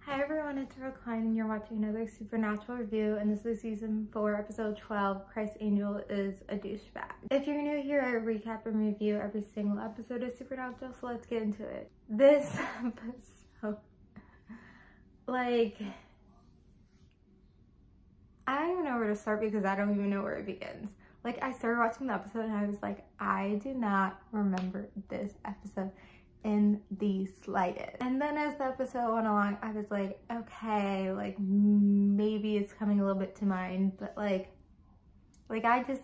Hi everyone, it's Recline and you're watching another Supernatural review, and this is season 4, episode 12, Criss Angel is a douchebag. If you're new here, I recap and review every single episode of Supernatural, so let's get into it. This episode, like, I don't even know where to start because I don't even know where it begins. Like, I started watching the episode and I was like, I do not remember this episode in the slightest. And then as the episode went along, I was like, okay, like maybe it's coming a little bit to mind, but like I just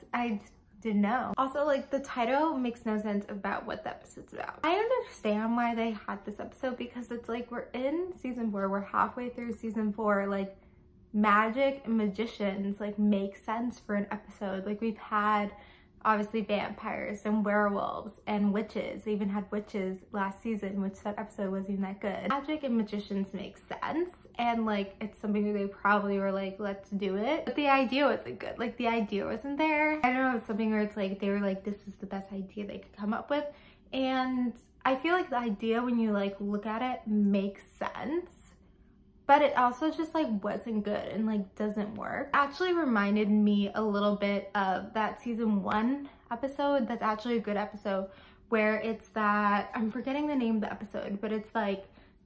didn't know. Also, like, the title makes no sense about what the episode's about. I understand why they had this episode because it's like we're in season 4, we're halfway through season 4, like magic and magicians like make sense for an episode. Like, we've had obviously vampires and werewolves and witches. They even had witches last season, which that episode wasn't even that good. Magic and magicians make sense, and like it's something that they probably were like, let's do it. But the idea wasn't good. Like, the idea wasn't there. I don't know, it's something where it's like they were like, this is the best idea they could come up with. And I feel like the idea, when you like look at it, makes sense. But it also just like wasn't good and like doesn't work. It actually reminded me a little bit of that season 1 episode that's actually a good episode, where it's that, I'm forgetting the name of the episode, but it's like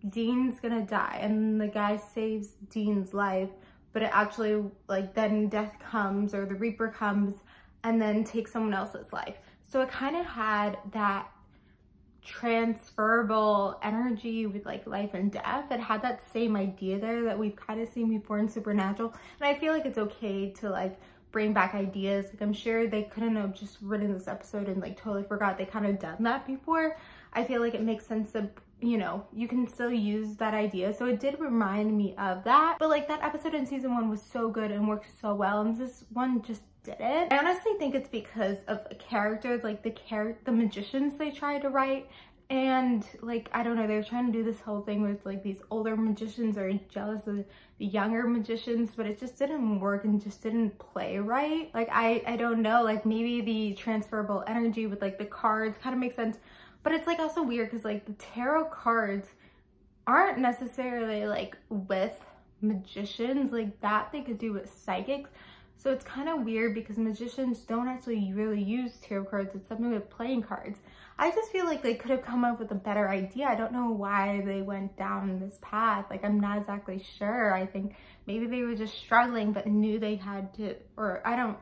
Dean's gonna die and the guy saves Dean's life, but it actually like then death comes, or the Reaper comes and then takes someone else's life. So it kind of had that transferable energy with like life and death. It had that same idea there that we've kind of seen before in Supernatural, and I feel like it's okay to like bring back ideas. Like, I'm sure they couldn't have just written this episode and like totally forgot they kind of done that before. I feel like it makes sense that, you know, you can still use that idea. So it did remind me of that, but like that episode in season 1 was so good and worked so well, and this one just didn't. I honestly think it's because of the characters, like the magicians they tried to write, and like, I don't know, they were trying to do this whole thing with like these older magicians are jealous of the younger magicians, but it just didn't work and just didn't play right. Like, I don't know, like maybe the transferable energy with like the cards kind of makes sense, but it's like also weird because like the tarot cards aren't necessarily like with magicians like that. They could do with psychics. So it's kind of weird because magicians don't actually really use tarot cards. It's something with playing cards. I just feel like they could have come up with a better idea. I don't know why they went down this path. Like, I'm not exactly sure. I think maybe they were just struggling but knew they had to, or I don't,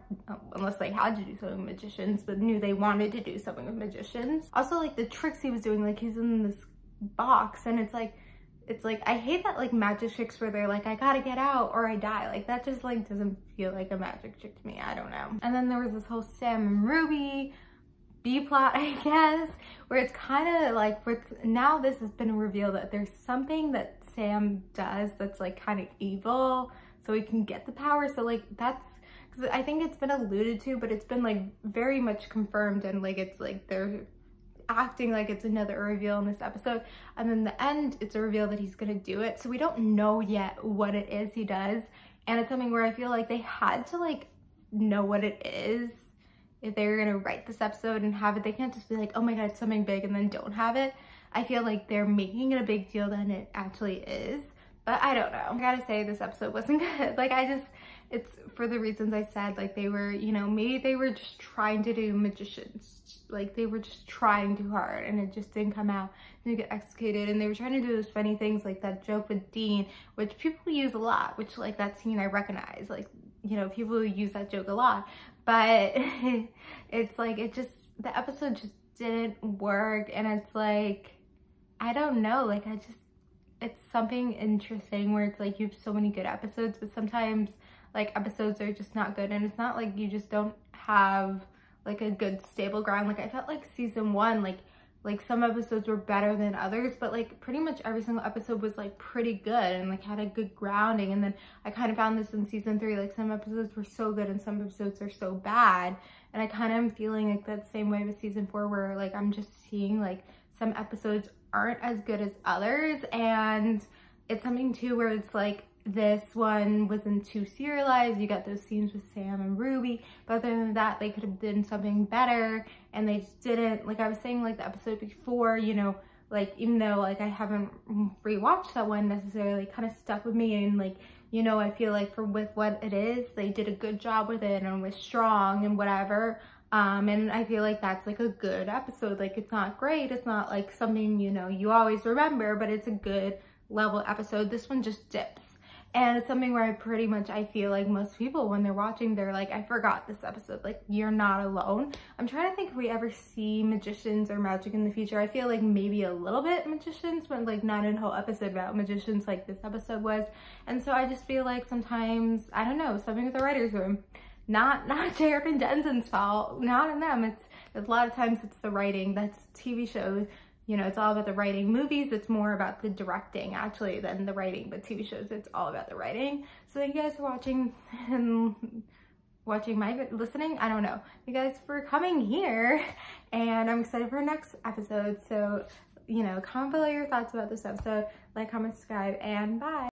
unless they had to do something with magicians, but knew they wanted to do something with magicians. Also, like the tricks he was doing, like he's in this box and it's like, I hate that like magic tricks where they're like, I gotta get out or I die. Like, that just like doesn't feel like a magic trick to me. I don't know. And then there was this whole Sam and Ruby B-plot, I guess, where it's kind of like, now this has been revealed that there's something that Sam does that's like kind of evil so he can get the power. So like that's, because I think it's been alluded to, but it's been like very much confirmed, and like it's like they're acting like it's another reveal in this episode, and then the end it's a reveal that he's gonna do it. So we don't know yet what it is he does, and it's something where I feel like they had to like know what it is if they were gonna write this episode and have it. They can't just be like, oh my god, it's something big, and then don't have it. I feel like they're making it a big deal than it actually is, but I don't know. I gotta say, this episode wasn't good. Like, it's for the reasons I said. Like, they were, you know, maybe they were just trying to do magicians. Like, they were just trying too hard and it just didn't come out, didn't get executed. And they were trying to do those funny things like that joke with Dean, which people use a lot, which like that scene I recognize. Like, you know, people use that joke a lot, but it's like, the episode just didn't work. And it's like, I don't know, like it's something interesting where it's like you have so many good episodes, but sometimes like episodes are just not good, and it's not like you just don't have like a good stable ground. Like, I felt like season 1, like some episodes were better than others, but like pretty much every single episode was like pretty good and like had a good grounding. And then I kind of found this in season 3, like some episodes were so good and some episodes are so bad, and I kind of am feeling like that same way with season 4, where like I'm just seeing like some episodes aren't as good as others. And it's something too where it's like this one wasn't too serialized. You got those scenes with Sam and Ruby, but other than that, they could have done something better, and they just didn't. Like I was saying, like the episode before, you know, like, even though like I haven't rewatched that one necessarily, kind of stuck with me, and like, you know, I feel like with what it is, they did a good job with it and was strong and whatever. And I feel like that's like a good episode. Like, it's not great, it's not like something, you know, you always remember, but it's a good level episode. This one just dips. And it's something where I feel like most people, when they're watching, they're like, I forgot this episode. Like, you're not alone. I'm trying to think if we ever see magicians or magic in the future. I feel like maybe a little bit magicians, but like not a whole episode about magicians like this episode was. And so I just feel like sometimes, I don't know, something with the writer's room. Not Jared and Jensen's fault, not in them. It's a lot of times it's the writing. That's TV shows, you know, it's all about the writing. Movies, it's more about the directing actually than the writing, but TV shows, it's all about the writing. So thank you guys for watching and listening. I don't know. Thank you guys for coming here, and I'm excited for our next episode. So, you know, comment below your thoughts about this episode, like, comment, subscribe, and bye.